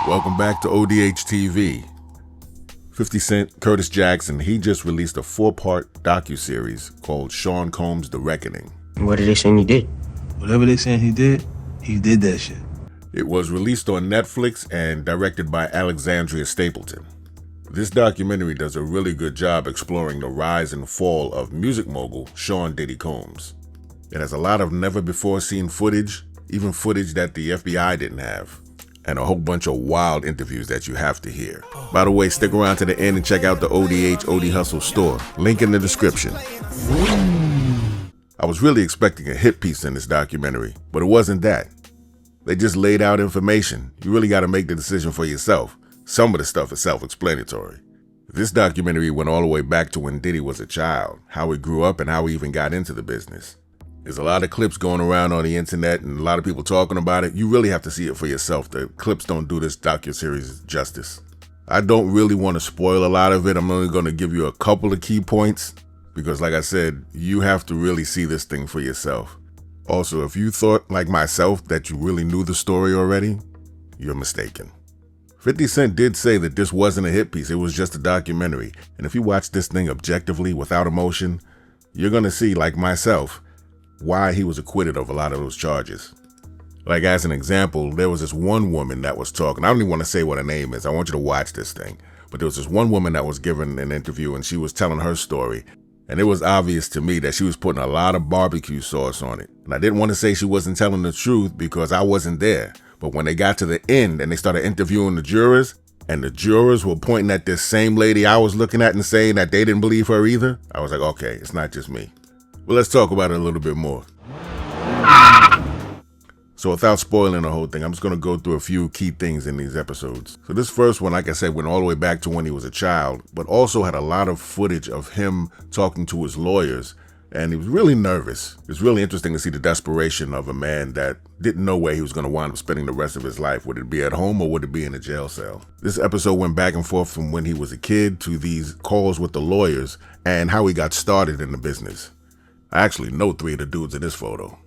Welcome back to ODHtv. 50 Cent, Curtis Jackson, he just released a 4-part docuseries called Sean Combs' The Reckoning. What are they saying he did? Whatever they saying he did that shit. It was released on Netflix and directed by Alexandria Stapleton. This documentary does a really good job exploring the rise and fall of music mogul Sean Diddy Combs. It has a lot of never-before-seen footage, even footage that the FBI didn't have, and a whole bunch of wild interviews that you have to hear. By the way, stick around to the end and check out the OD Hustle store. Link in the description. I was really expecting a hit piece in this documentary, but it wasn't that. They just laid out information. You really got to make the decision for yourself. Some of the stuff is self-explanatory. This documentary went all the way back to when Diddy was a child, how he grew up and how he even got into the business. There's a lot of clips going around on the internet and a lot of people talking about it. You really have to see it for yourself. The clips don't do this docuseries justice. I don't really want to spoil a lot of it. I'm only going to give you a couple of key points because, like I said, you have to really see this thing for yourself. Also, if you thought, like myself, that you really knew the story already, you're mistaken. 50 Cent did say that this wasn't a hit piece. It was just a documentary. And if you watch this thing objectively, without emotion, you're going to see, like myself, why he was acquitted of a lot of those charges. Like, as an example, there was this one woman that was talking. I don't even want to say what her name is. I want you to watch this thing. But there was this one woman that was given an interview and she was telling her story. And it was obvious to me that she was putting a lot of barbecue sauce on it. And I didn't want to say she wasn't telling the truth because I wasn't there. But when they got to the end and they started interviewing the jurors, and the jurors were pointing at this same lady I was looking at and saying that they didn't believe her either, I was like, okay, it's not just me. Well, let's talk about it a little bit more. So without spoiling the whole thing, I'm just going to go through a few key things in these episodes. So this first one, like I said, went all the way back to when he was a child, but also had a lot of footage of him talking to his lawyers, and he was really nervous. It was really interesting to see the desperation of a man that didn't know where he was going to wind up spending the rest of his life. Would it be at home or would it be in a jail cell? This episode went back and forth from when he was a kid to these calls with the lawyers and how he got started in the business. I actually know 3 of the dudes in this photo.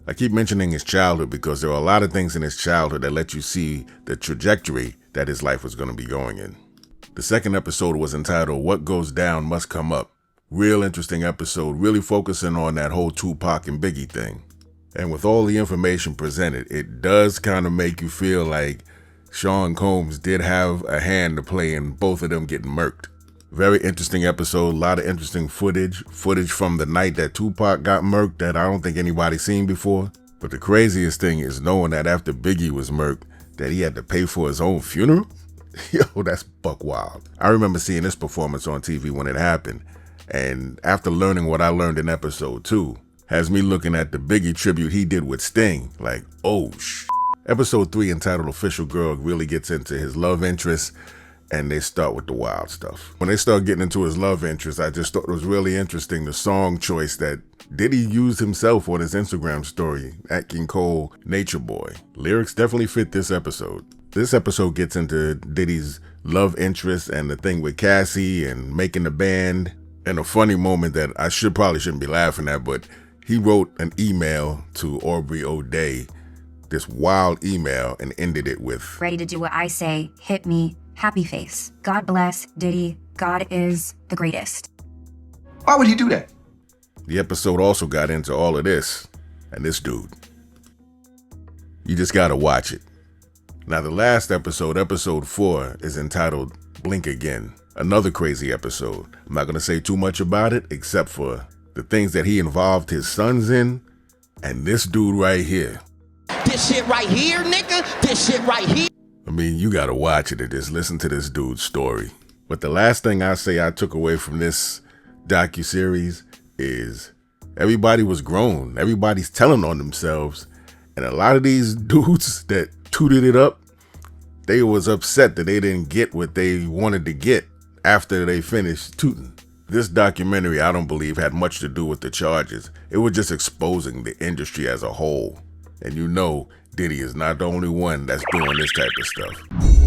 I keep mentioning his childhood because there are a lot of things in his childhood that let you see the trajectory that his life was going to be going in. The second episode was entitled What Goes Down Must Come Up. Real interesting episode, really focusing on that whole Tupac and Biggie thing. And with all the information presented, it does kind of make you feel like Sean Combs did have a hand to play in both of them getting murked. Very interesting episode, a lot of interesting footage from the night that Tupac got murked that I don't think anybody's seen before. But the craziest thing is knowing that after Biggie was murked, that he had to pay for his own funeral? Yo, that's buck wild. I remember seeing this performance on TV when it happened. And after learning what I learned in episode 2, has me looking at the Biggie tribute he did with Sting, like, oh sh**. Episode 3, entitled Official Girl, really gets into his love interest, and they start with the wild stuff. When they start getting into his love interest, I just thought it was really interesting, the song choice that Diddy used himself on his Instagram story, Nat King Cole, Nature Boy. Lyrics definitely fit this episode. This episode gets into Diddy's love interest and the thing with Cassie and making the band. And a funny moment that I probably shouldn't be laughing at, but he wrote an email to Aubrey O'Day, this wild email, and ended it with, "Ready to do what I say, hit me, happy face. God bless, Diddy. God is the greatest." Why would he do that? The episode also got into all of this and this dude. You just gotta watch it. Now the last episode, episode 4, is entitled Blink Again. Another crazy episode. I'm not going to say too much about it except for the things that he involved his sons in and this dude right here. This shit right here, nigga. This shit right here. I mean, you got to watch it and just listen to this dude's story. But the last thing I say I took away from this docuseries is everybody was grown. Everybody's telling on themselves. And a lot of these dudes that tooted it up, they was upset that they didn't get what they wanted to get after they finished tooting. This documentary, I don't believe, had much to do with the charges. It was just exposing the industry as a whole. And you know, Diddy is not the only one that's doing this type of stuff.